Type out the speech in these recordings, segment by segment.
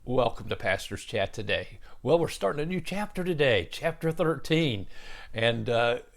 Welcome to Pastor's Chat today. Well, we're starting a new chapter today, chapter 13. And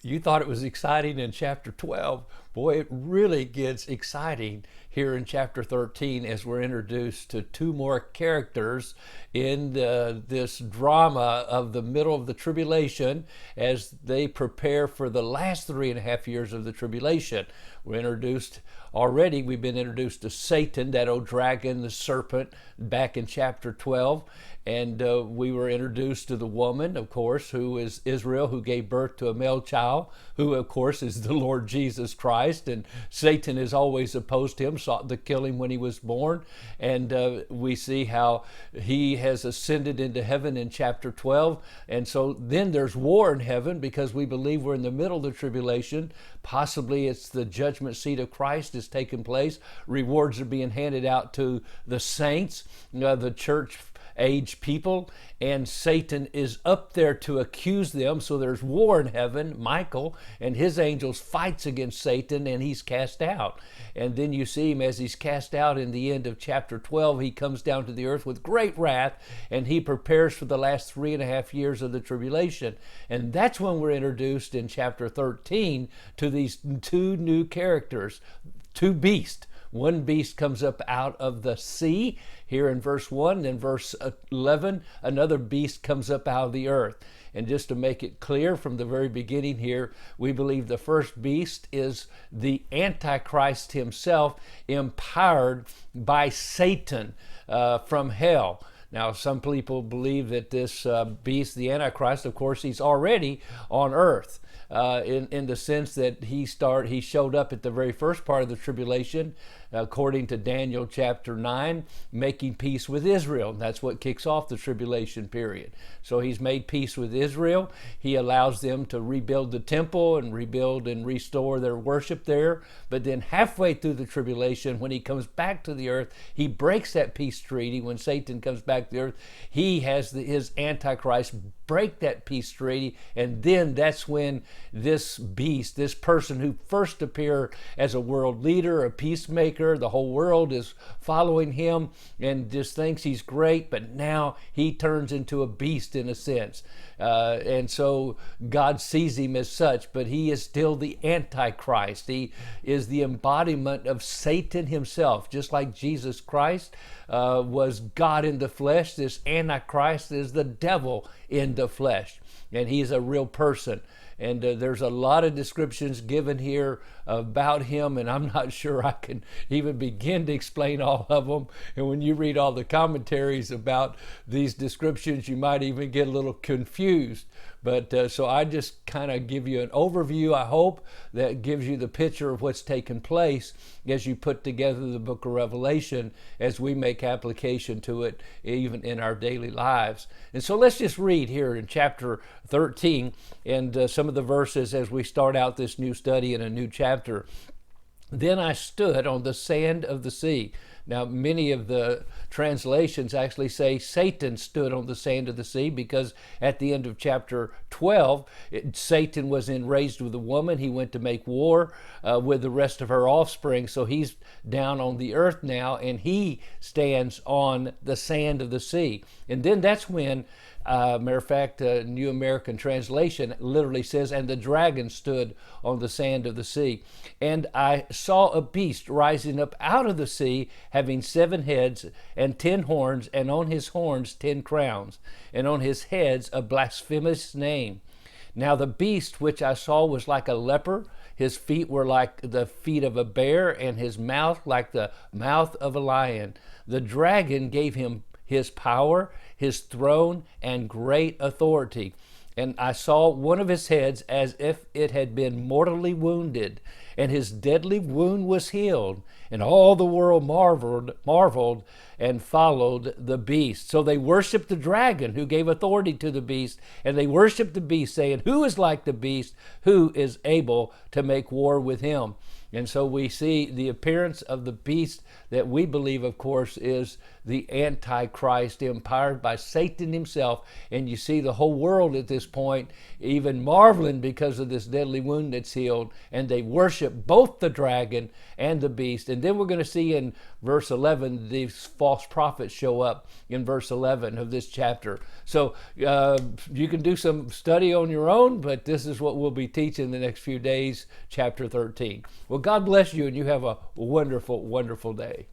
you thought it was exciting in chapter 12. Boy, it really gets exciting here in chapter 13 as we're introduced to two more characters in this drama of the middle of the tribulation as they prepare for the last 3.5 years of the tribulation. We've been introduced to Satan, that old dragon, the serpent, back in chapter 12. And we were introduced to the woman, of course, who is Israel, who gave birth to a male child, who, of course, is the Lord Jesus Christ. And Satan has always opposed him, sought to kill him when he was born. And we see how he has ascended into heaven in chapter 12. And so then there's war in heaven because we believe we're in the middle of the tribulation. Possibly it's the judgment seat of Christ is taking place. Rewards are being handed out to the saints, the church age people, and Satan is up there to accuse them. So there's war in heaven. Michael and his angels fights against Satan, and he's cast out. And then you see him as he's cast out in the end of chapter 12. He comes down to the earth with great wrath, and he prepares for the last 3.5 years of the tribulation. And that's when we're introduced in chapter 13 to these two new characters, two beasts. One beast comes up out of the sea here in verse 1, then verse 11, another beast comes up out of the earth. And just to make it clear from the very beginning here, we believe the first beast is the Antichrist himself, empowered by Satan from hell. Now, some people believe that this beast, the Antichrist, of course, he's already on earth. In the sense that he showed up at the very first part of the tribulation, according to Daniel chapter 9, making peace with Israel. And that's what kicks off the tribulation period. So he's made peace with Israel. He allows them to rebuild the temple and rebuild and restore their worship there. But then halfway through the tribulation, when he comes back to the earth, he breaks that peace treaty. When Satan comes back to the earth, he has his Antichrist break that peace treaty, and then that's when this beast, this person who first appeared as a world leader, a peacemaker, the whole world is following him and just thinks he's great, but now he turns into a beast in a sense. And so God sees him as such, but he is still the Antichrist. He is the embodiment of Satan himself, just like Jesus Christ was God in the flesh. This Antichrist is the devil in the flesh, and he's a real person. And there's a lot of descriptions given here about him, and I'm not sure I can even begin to explain all of them. And when you read all the commentaries about these descriptions, you might even get a little confused. But so I just kind of give you an overview, I hope, that gives you the picture of what's taken place as you put together the book of Revelation, as we make application to it even in our daily lives. And so let's just read here in chapter 13 and some of the verses as we start out this new study in a new chapter. Then I stood on the sand of the sea. Now, many of the translations actually say Satan stood on the sand of the sea, because at the end of chapter 12, Satan was enraged with a woman. He went to make war with the rest of her offspring. So he's down on the earth now, and he stands on the sand of the sea. And then that's when, matter of fact, New American Translation literally says, and the dragon stood on the sand of the sea. And I saw a beast rising up out of the sea, having 7 heads and 10 horns, and on his horns 10 crowns, and on his heads a blasphemous name. Now the beast which I saw was like a leopard. His feet were like the feet of a bear, and his mouth like the mouth of a lion. The dragon gave him his power, his throne, and great authority. And I saw one of his heads as if it had been mortally wounded, and his deadly wound was healed. And all the world marveled and followed the beast. So they worshiped the dragon who gave authority to the beast, and they worshiped the beast, saying, who is like the beast? Who is able to make war with him? And so we see the appearance of the beast that we believe, of course, is the Antichrist, empowered by Satan himself. And you see the whole world at this point even marveling because of this deadly wound that's healed, and they worship worship both the dragon and the beast. And then we're going to see in verse 11, these false prophets show up in verse 11 of this chapter. So you can do some study on your own, but this is what we'll be teaching the next few days, chapter 13. Well, God bless you, and you have a wonderful, wonderful day.